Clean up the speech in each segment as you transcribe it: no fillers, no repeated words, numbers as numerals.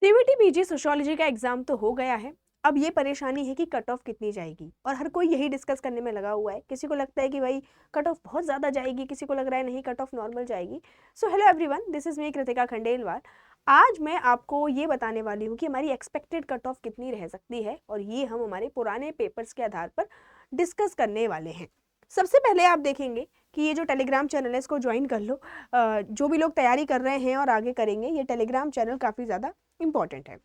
CVT PG sociology का exam तो हो गया है। अब ये परेशानी है कि कट ऑफ कितनी जाएगी और हर कोई यही डिस्कस करने में लगा हुआ है। किसी को लगता है कि भाई कट ऑफ बहुत ज़्यादा जाएगी, किसी को लग रहा है नहीं कट ऑफ नॉर्मल जाएगी। So hello everyone, this is me Kritika Khandelwal. आज मैं आपको ये बताने वाली हूँ कि हमारी एक्सपेक्टेड कट ऑफ कितनी रह सकती है और ये हम हमारे पुराने पेपर्स के आधार पर डिस्कस करने वाले हैं। सबसे पहले आप देखेंगे कि ये जो टेलीग्राम चैनल है इसको ज्वाइन कर लो। जो भी लोग तैयारी कर रहे हैं और आगे करेंगे, ये टेलीग्राम चैनल काफ़ी ज़्यादा इंपॉर्टेंट है।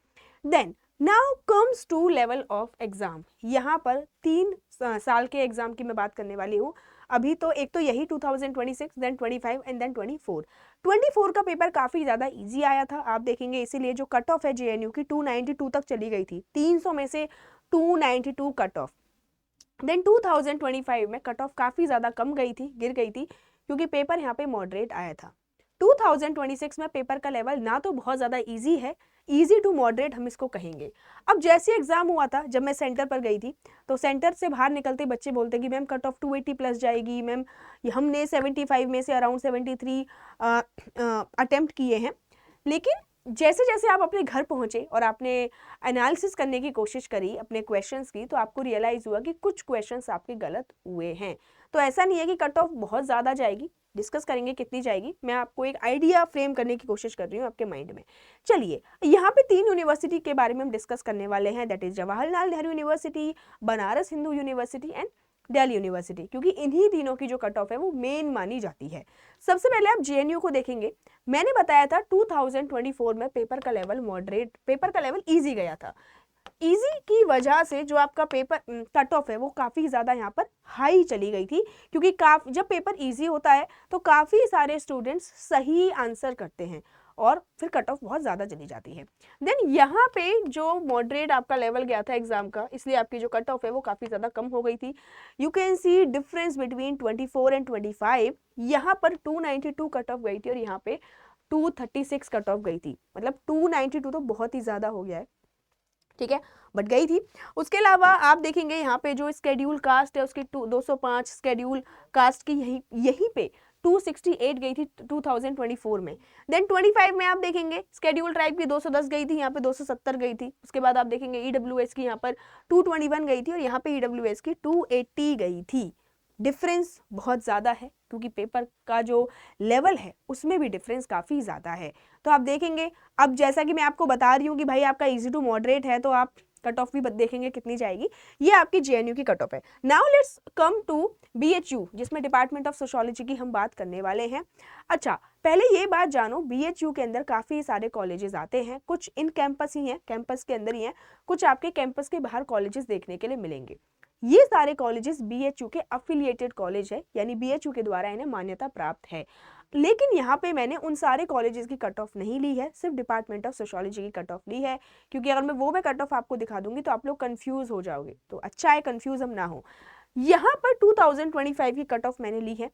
Then now comes to level of exam. यहाँ पर 3 साल के एग्जाम की मैं बात करने वाली हूँ। अभी तो एक तो यही 2026, देन 25 एंड देन 24। 24 का पेपर काफ़ी ज़्यादा इजी आया था, आप देखेंगे। इसीलिए जो कट ऑफ है जेएनयू की 292 तक चली गई थी, 300 में से 292 कट ऑफ। देन 2025 में कट ऑफ काफ़ी ज़्यादा कम गई थी, गिर गई थी, क्योंकि पेपर यहाँ पे मॉडरेट आया था। 2026 में पेपर का लेवल ना तो बहुत ज़्यादा इजी है, इजी टू मॉडरेट हम इसको कहेंगे। अब जैसे एग्जाम हुआ था, जब मैं सेंटर पर गई थी तो सेंटर से बाहर निकलते बच्चे बोलते कि मैम कट ऑफ 280 प्लस जाएगी। मैम हमने 75 में से अराउंड 73 अटेम्प्ट किए हैं। लेकिन जैसे जैसे आप अपने घर पहुंचे और आपने एनालिसिस करने की कोशिश करी अपने क्वेश्चंस की, तो आपको रियलाइज हुआ कि कुछ क्वेश्चंस आपके गलत हुए हैं। तो ऐसा नहीं है कि कट ऑफ बहुत ज़्यादा जाएगी, डिस्कस करेंगे कितनी जाएगी। मैं आपको एक आइडिया फ्रेम करने की कोशिश कर रही हूँ आपके माइंड में। चलिए, यहाँ पे 3 यूनिवर्सिटी के बारे में हम डिस्कस करने वाले हैं, that is Jawaharlal Nehru university, Banaras Hindu university and Delhi university, क्योंकि इन्हीं तीनों की जो कट ऑफ है वो मेन मानी जाती है। सबसे पहले आप जेएनयू को देखेंगे। मैंने बताया था 2024 में पेपर का लेवल मॉडरेट, पेपर का लेवल इजी गया था। इजी की वजह से जो आपका पेपर कट ऑफ है वो काफ़ी ज़्यादा यहाँ पर हाई चली गई थी, क्योंकि जब पेपर इजी होता है तो काफ़ी सारे स्टूडेंट्स सही आंसर करते हैं और फिर कट ऑफ बहुत ज़्यादा चली जाती है। देन यहाँ पे जो मॉडरेट आपका लेवल गया था एग्जाम का, इसलिए आपकी जो कट ऑफ है वो काफ़ी ज़्यादा कम हो गई थी। You can see difference between 24 and 25। यहाँ पर 292 कट ऑफ गई थी और यहाँ पे 236 कट ऑफ गई थी। मतलब 292 तो बहुत ही ज़्यादा हो गया है, ठीक है, बट गई थी। उसके अलावा आप देखेंगे यहाँ पे जो स्केड्यूल कास्ट है उसकी 205 स्केड्यूल कास्ट की यहीं पे 268 गई थी 2024 में। देन 25 में आप देखेंगे स्केड्यूल ट्राइब की 210 गई थी, यहाँ पे 270 गई थी। उसके बाद आप देखेंगे ईडब्ल्यूएस की यहाँ पर 221 गई थी और यहाँ पे ईडब्ल्यूएस की 280 गई थी। डिफरेंस बहुत ज़्यादा है, क्योंकि पेपर का जो लेवल है उसमें भी डिफरेंस काफ़ी ज़्यादा है। तो आप देखेंगे, अब जैसा कि मैं आपको बता रही हूँ कि भाई आपका इजी टू मॉडरेट है, तो आप कट ऑफ भी देखेंगे कितनी जाएगी। ये आपकी जेएनयू की कट ऑफ है। Now let's come to BHU, जिसमें डिपार्टमेंट ऑफ सोशियोलॉजी की हम बात करने वाले हैं। अच्छा, पहले ये बात जानो, बीएचयू के अंदर काफ़ी सारे कॉलेजेस आते हैं। कुछ इन कैंपस ही हैं, कैंपस के अंदर ही हैं, कुछ आपके कैंपस के बाहर कॉलेजेस देखने के लिए मिलेंगे। ये सारे कॉलेजेस बीएचयू के अफिलिएटेड कॉलेज है, यानी बीएचयू के द्वारा इन्हें मान्यता प्राप्त है। लेकिन यहाँ पे मैंने उन सारे कॉलेजेस की कट ऑफ नहीं ली है, सिर्फ डिपार्टमेंट ऑफ सोशियोलॉजी की कट ऑफ ली है, क्योंकि अगर मैं कट ऑफ आपको दिखा दूंगी तो आप लोग कंफ्यूज हो जाओगे। तो अच्छा है कंफ्यूज हम ना हो। यहाँ पर 2025 की कट ऑफ मैंने ली है।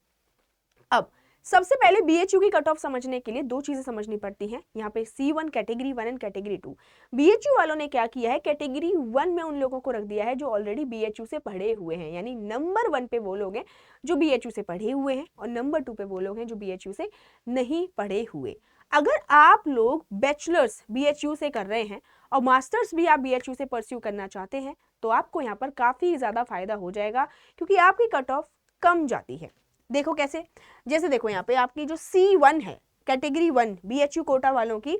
अब सबसे पहले बीएचयू की कट ऑफ समझने के लिए 2 चीजें समझनी पड़ती हैं। यहाँ पे C1 category 1 and category 2। BHU वालों ने क्या किया है, कैटेगरी 1 में उन लोगों को रख दिया है जो ऑलरेडी बीएचयू से पढ़े हुए हैं, यानी नंबर 1 पे वो लोग हैं जो बीएचयू से पढ़े हुए हैं और नंबर 2 पे वो लोग हैं जो बीएचयू से नहीं पढ़े हुए। अगर आप लोग बैचलर्स बीएचयू से कर रहे हैं और मास्टर्स भी आप बीएचयू से परस्यू करना चाहते हैं, तो आपको यहाँ पर काफ़ी ज़्यादा फायदा हो जाएगा, क्योंकि आपकी कट ऑफ कम जाती है। देखो कैसे, जैसे देखो यहाँ पे आपकी जो C1 है, कैटेगरी 1 बीएचयू कोटा वालों की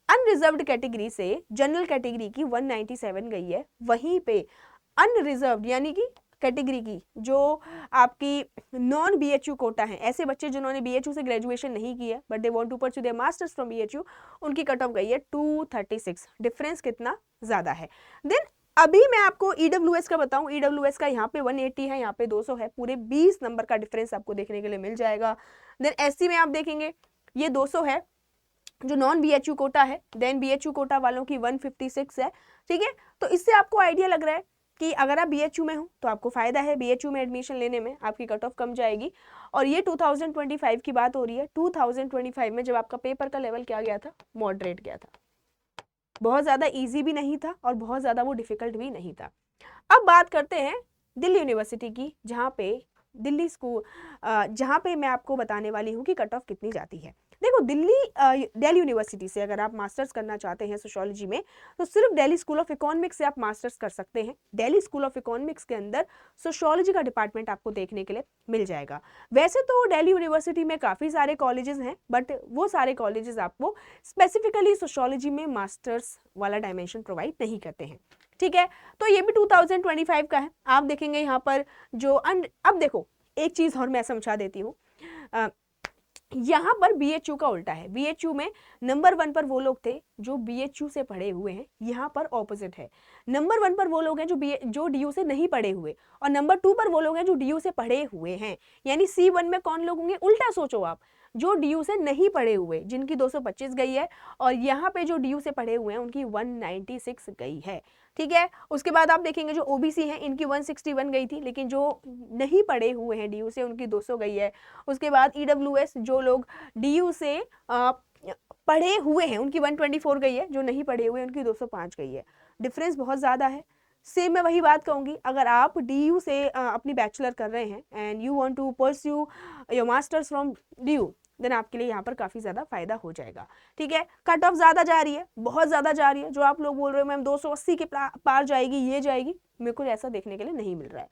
अनरिजर्व्ड कैटेगरी से जनरल कैटेगरी की 197 गई है। वहीं पे अनरिजर्व्ड यानी कि कैटेगरी की जो आपकी नॉन बीएचयू कोटा है, ऐसे बच्चे जिन्होंने बीएचयू से ग्रेजुएशन नहीं की है but they want to pursue their masters from BHU, उनकी कट ऑफ गई है 236। डिफरेंस कितना ज़्यादा है। देन अभी मैं आपको ईडब्ल्यूएस का बताऊं, ईडब्ल्यूएस का यहाँ पे 180 है, यहाँ पे 200 है, पूरे 20 नंबर का डिफरेंस आपको देखने के लिए मिल जाएगा। देन एससी में आप देखेंगे ये 200 है जो नॉन बीएचयू कोटा है। देन बीएचयू कोटा वालों की 156 है, ठीक है। तो इससे आपको आइडिया लग रहा है कि अगर आप बीएचयू में हो तो आपको फायदा है, बीएचयू में एडमिशन लेने में आपकी कट ऑफ कम जाएगी। और ये 2025 की बात हो रही है। 2025 में जब आपका पेपर का लेवल क्या गया था, मॉडरेट गया था, बहुत ज़्यादा इजी भी नहीं था और बहुत ज़्यादा वो डिफ़िकल्ट भी नहीं था। अब बात करते हैं दिल्ली यूनिवर्सिटी की, जहाँ पे दिल्ली स्कूल, जहाँ पे मैं आपको बताने वाली हूँ कि कट ऑफ कितनी जाती है। देखो दिल्ली यूनिवर्सिटी से अगर आप मास्टर्स करना चाहते हैं सोशियोलॉजी में, तो सिर्फ दिल्ली स्कूल ऑफ इकोनॉमिक्स से आप मास्टर्स कर सकते हैं। दिल्ली स्कूल ऑफ इकोनॉमिक्स के अंदर सोशियोलॉजी का डिपार्टमेंट आपको देखने के लिए मिल जाएगा। वैसे तो दिल्ली यूनिवर्सिटी में काफ़ी सारे कॉलेजेस हैं, बट वो सारे कॉलेजेस आपको स्पेसिफिकली सोशियोलॉजी में मास्टर्स वाला डायमेंशन प्रोवाइड नहीं करते हैं, ठीक है। तो ये भी 2025 का है। आप देखेंगे यहाँ पर जो अब देखो एक चीज़ और मैं समझा देती हूँ, यहाँ पर BHU का उल्टा है। BHU में नंबर 1 पर वो लोग थे जो BHU से पढ़े हुए हैं, यहाँ पर ऑपोजिट है। नंबर 1 पर वो लोग हैं जो DU से नहीं पढ़े हुए, और नंबर 2 पर वो लोग हैं जो DU से पढ़े हुए हैं। यानी C1 में कौन लोग होंगे, उल्टा सोचो आप, जो DU से नहीं पढ़े हुए जिनकी 225 गई है, और यहाँ पे जो DU से पढ़े हुए हैं उनकी 196 गई है, ठीक है। उसके बाद आप देखेंगे जो OBC हैं इनकी 161 गई थी, लेकिन जो नहीं पढ़े हुए हैं DU से उनकी 200 गई है। उसके बाद EWS जो लोग DU से पढ़े हुए हैं उनकी 124 गई है, जो नहीं पढ़े हुए उनकी 205 गई है। डिफरेंस बहुत ज़्यादा है। सेम मैं वही बात कहूँगी, अगर आप DU से अपनी बैचलर कर रहे हैं and you want to pursue your masters from DU, देन आपके लिए यहाँ पर काफ़ी ज़्यादा फायदा हो जाएगा, ठीक है। कट ऑफ ज़्यादा जा रही है, बहुत ज़्यादा जा रही है। जो आप लोग बोल रहे हो मैम 280 के पार जाएगी, ये जाएगी, मेरे को ऐसा देखने के लिए नहीं मिल रहा है।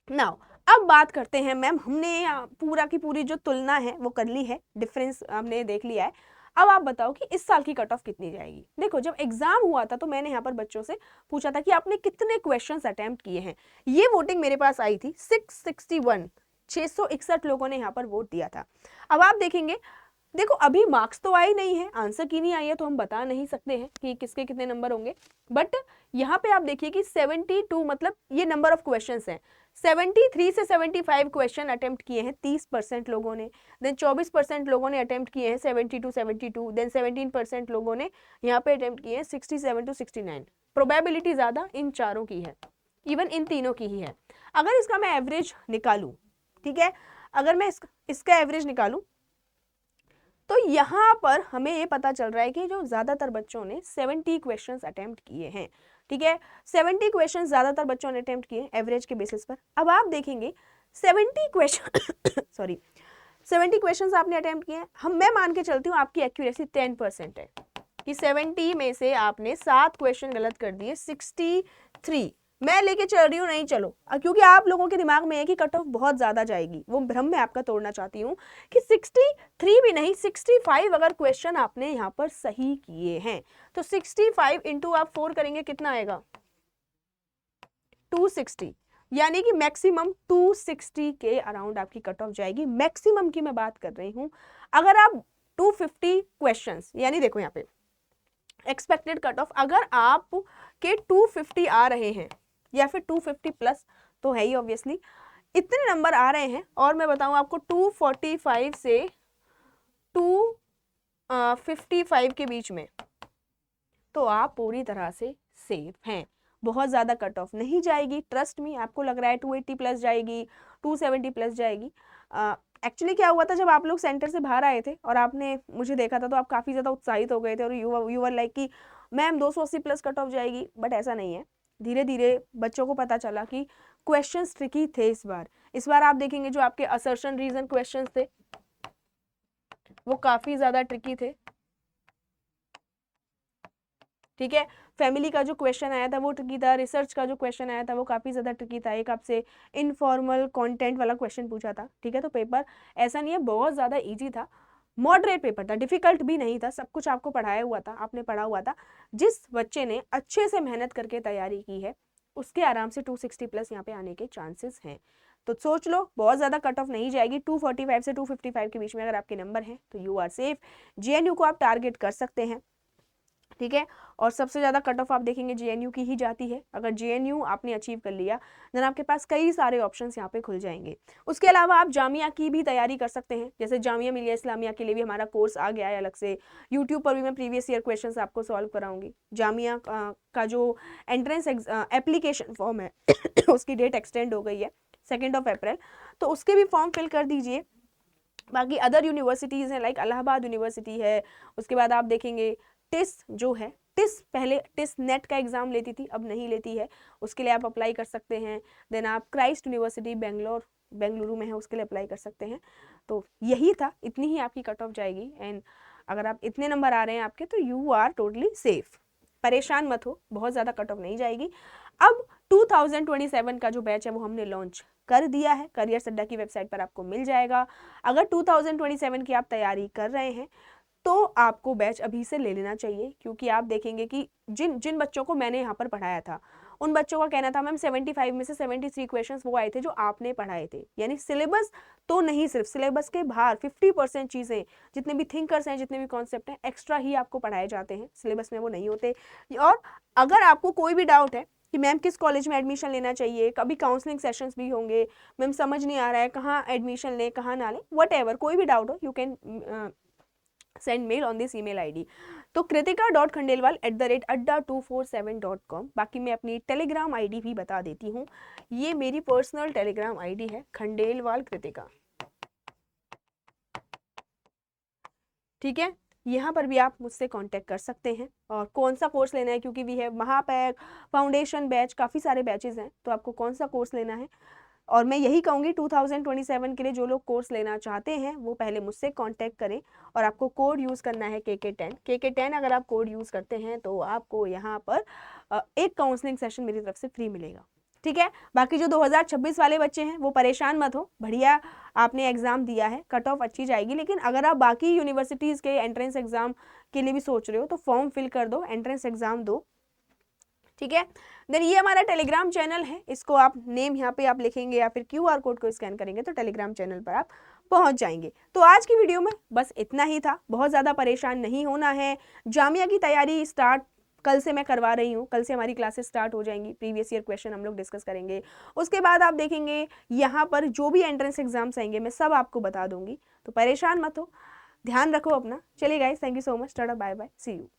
नाउ अब बात करते हैं मैम, हमने पूरा की पूरी जो तुलना है वो कर ली है, डिफरेंस हमने देख लिया है। अब आप बताओ कि इस साल की कट ऑफ कितनी जाएगी। देखो जब एग्जाम हुआ था तो मैंने यहाँ पर बच्चों से पूछा था कि आपने कितने क्वेश्चंस अटेम्प्ट किए हैं। ये वोटिंग मेरे पास आई थी 661, 661 लोगों ने यहाँ पर वोट दिया था। अब आप देखेंगे, देखो अभी मार्क्स तो आए नहीं है, आंसर की नहीं आई है, तो हम बता नहीं सकते हैं कि किसके कितने नंबर होंगे। बट यहाँ पे आप देखिए कि 72 मतलब ये नंबर ऑफ क्वेश्चंस हैं। 73 से 75 क्वेश्चन अटेम्प्ट किए हैं 30% लोगों ने। देन 24% लोगों ने अटेम्प्ट किए हैं 72। देन 17% लोगों ने यहाँ पे अटेम्प्ट किए हैं 67 to 69। प्रोबेबिलिटी ज़्यादा इन चारों की है, इवन इन तीनों की ही है। अगर इसका मैं एवरेज निकालूं, ठीक है, अगर मैं इसका एवरेज निकालूं तो यहाँ पर हमें ये पता चल रहा है कि जो ज़्यादातर बच्चों ने 70 क्वेश्चंस अटेम्प्ट किए हैं, ठीक है। 70 क्वेश्चंस ज़्यादातर बच्चों ने अटेम्प्ट किए एवरेज के बेसिस पर। अब आप देखेंगे 70 क्वेश्चन सॉरी 70 क्वेश्चंस आपने अटेम्प्ट किए हैं, मैं मान के चलती हूँ आपकी एक्यूरेसी 10% है कि 70 में से आपने 7 क्वेश्चन गलत कर दिए, 63 मैं लेके चल रही हूँ, नहीं चलो, क्योंकि आप लोगों के दिमाग में है कि कट ऑफ बहुत ज़्यादा जाएगी, वो भ्रम मैं आपका तोड़ना चाहती हूँ कि 63 भी नहीं 65 अगर क्वेश्चन आपने यहाँ पर सही किए हैं तो 65 इंटू आप 4 करेंगे कितना आएगा, 260, यानी कि मैक्सिमम 260 के अराउंड आपकी कट ऑफ जाएगी। मैक्सिमम की मैं बात कर रही हूँ। अगर आप 250 क्वेश्चंस, यानी देखो यहाँ पे एक्सपेक्टेड कट ऑफ, अगर आप के 250 आ रहे हैं या फिर 250 प्लस तो है ही ऑब्वियसली, इतने नंबर आ रहे हैं, और मैं बताऊं आपको 245 से 255 के बीच में, तो आप पूरी तरह से सेफ हैं। बहुत ज़्यादा कट ऑफ नहीं जाएगी, ट्रस्ट मी। आपको लग रहा है 280 प्लस जाएगी, 270 प्लस जाएगी। एक्चुअली क्या हुआ था, जब आप लोग सेंटर से बाहर आए थे और आपने मुझे देखा था तो आप काफ़ी ज़्यादा उत्साहित हो गए थे और यू वर लाइक कि मैम 280 प्लस कट ऑफ जाएगी, बट ऐसा नहीं है। धीरे धीरे बच्चों को पता चला कि क्वेश्चंस ट्रिकी थे इस बार आप देखेंगे जो आपके असर्शन रीजन क्वेश्चंस थे वो काफ़ी ज़्यादा ट्रिकी थे, ठीक है। फैमिली का जो क्वेश्चन आया था वो ट्रिकी था, रिसर्च का जो क्वेश्चन आया था वो काफ़ी ज़्यादा ट्रिकी था, एक आपसे इनफॉर्मल कंटेंट वाला क्वेश्चन पूछा था, ठीक है। तो पेपर ऐसा नहीं है बहुत ज़्यादा इजी था, मॉडरेट पेपर था, डिफिकल्ट भी नहीं था, सब कुछ आपको पढ़ाया हुआ था, आपने पढ़ा हुआ था। जिस बच्चे ने अच्छे से मेहनत करके तैयारी की है उसके आराम से 260 प्लस यहाँ पे आने के चांसेस हैं। तो सोच लो बहुत ज़्यादा कट ऑफ नहीं जाएगी, 245 से 255 के बीच में अगर आपके नंबर हैं तो यू आर सेफ। JNU को आप टारगेट कर सकते हैं, ठीक है। और सबसे ज़्यादा कट ऑफ आप देखेंगे JNU की ही जाती है। अगर JNU आपने अचीव कर लिया देन आपके पास कई सारे ऑप्शंस यहाँ पे खुल जाएंगे। उसके अलावा आप जामिया की भी तैयारी कर सकते हैं, जैसे जामिया मिलिया इस्लामिया के लिए भी हमारा कोर्स आ गया है अलग से, यूट्यूब पर भी मैं प्रीवियस ईयर क्वेश्चन आपको सॉल्व कराऊंगी। जामिया का जो एंट्रेंस एप्लीकेशन फॉर्म है उसकी डेट एक्सटेंड हो गई है 2 अप्रैल, तो उसके भी फॉर्म फिल कर दीजिए। बाकी अदर यूनिवर्सिटीज़ हैं लाइक इलाहाबाद यूनिवर्सिटी है, उसके बाद आप देखेंगे टिस जो है, टिस पहले टिस नेट का एग्ज़ाम लेती थी, अब नहीं लेती है, उसके लिए आप अप्लाई कर सकते हैं। देन आप क्राइस्ट यूनिवर्सिटी बेंगलुरु में है, उसके लिए अप्लाई कर सकते हैं। तो यही था, इतनी ही आपकी कट ऑफ जाएगी। एंड अगर आप इतने नंबर आ रहे हैं आपके तो यू आर टोटली सेफ, परेशान मत हो, बहुत ज़्यादा कट ऑफ नहीं जाएगी। अब 2027 का जो बैच है वो हमने लॉन्च कर दिया है, करियर्स अड्डा की वेबसाइट पर आपको मिल जाएगा। अगर 2027 की आप तैयारी कर रहे हैं तो आपको बैच अभी से ले लेना चाहिए, क्योंकि आप देखेंगे कि जिन जिन बच्चों को मैंने यहाँ पर पढ़ाया था उन बच्चों का कहना था मैम 75 में से 73 क्वेश्चंस वो आए थे जो आपने पढ़ाए थे। यानी सिलेबस तो नहीं, सिर्फ सिलेबस के बाहर 50% चीज़ें, जितने भी थिंकर्स हैं, जितने भी कॉन्सेप्ट हैं, एक्स्ट्रा ही आपको पढ़ाए जाते हैं, सिलेबस में वो नहीं होते। और अगर आपको कोई भी डाउट है कि मैम किस कॉलेज में एडमिशन लेना चाहिए, कभी काउंसलिंग सेशंस भी होंगे, मैम समझ नहीं आ रहा है कहाँ एडमिशन लें कहाँ ना लें, वट कोई भी डाउट हो, you can send mail on this email ID. तो kritika.khandelwal@adda247.com। बाकी मैं अपनी टेलीग्राम आईडी भी बता देती हूँ, ये मेरी पर्सनल टेलीग्राम आईडी है, खंडेलवाल कृतिका, ठीक है। यहाँ पर भी आप मुझसे कांटेक्ट कर सकते हैं। और कौन सा कोर्स लेना है, क्योंकि वी है महापैक, फाउंडेशन बैच, काफ़ी सारे बैचेस हैं, तो आपको कौन सा कोर्स लेना है। और मैं यही कहूँगी 2027 के लिए जो लोग कोर्स लेना चाहते हैं वो पहले मुझसे कांटेक्ट करें। और आपको कोड यूज़ करना है KK10 अगर आप कोड यूज़ करते हैं तो आपको यहाँ पर एक काउंसलिंग सेशन मेरी तरफ से फ्री मिलेगा, ठीक है। बाकी जो 2026 वाले बच्चे हैं वो परेशान मत हो, बढ़िया आपने एग्ज़ाम दिया है, कट ऑफ अच्छी जाएगी। लेकिन अगर आप बाकी यूनिवर्सिटीज़ के एंट्रेंस एग्ज़ाम के लिए भी सोच रहे हो तो फॉर्म फिल कर दो, एंट्रेंस एग्ज़ाम दो, ठीक है। देन ये हमारा टेलीग्राम चैनल है, इसको आप नेम यहाँ पे आप लिखेंगे या फिर QR कोड को स्कैन करेंगे तो टेलीग्राम चैनल पर आप पहुँच जाएंगे। तो आज की वीडियो में बस इतना ही था, बहुत ज़्यादा परेशान नहीं होना है। जामिया की तैयारी स्टार्ट कल से मैं करवा रही हूँ, कल से हमारी क्लासेस स्टार्ट हो जाएंगी, प्रीवियस ईयर क्वेश्चन हम लोग डिस्कस करेंगे। उसके बाद आप देखेंगे यहाँ पर जो भी एंट्रेंस एग्जाम्स आएंगे मैं सब आपको बता दूंगी, तो परेशान मत हो, ध्यान रखो अपना। चलिए guys, thank you so much, tata bye bye, see you.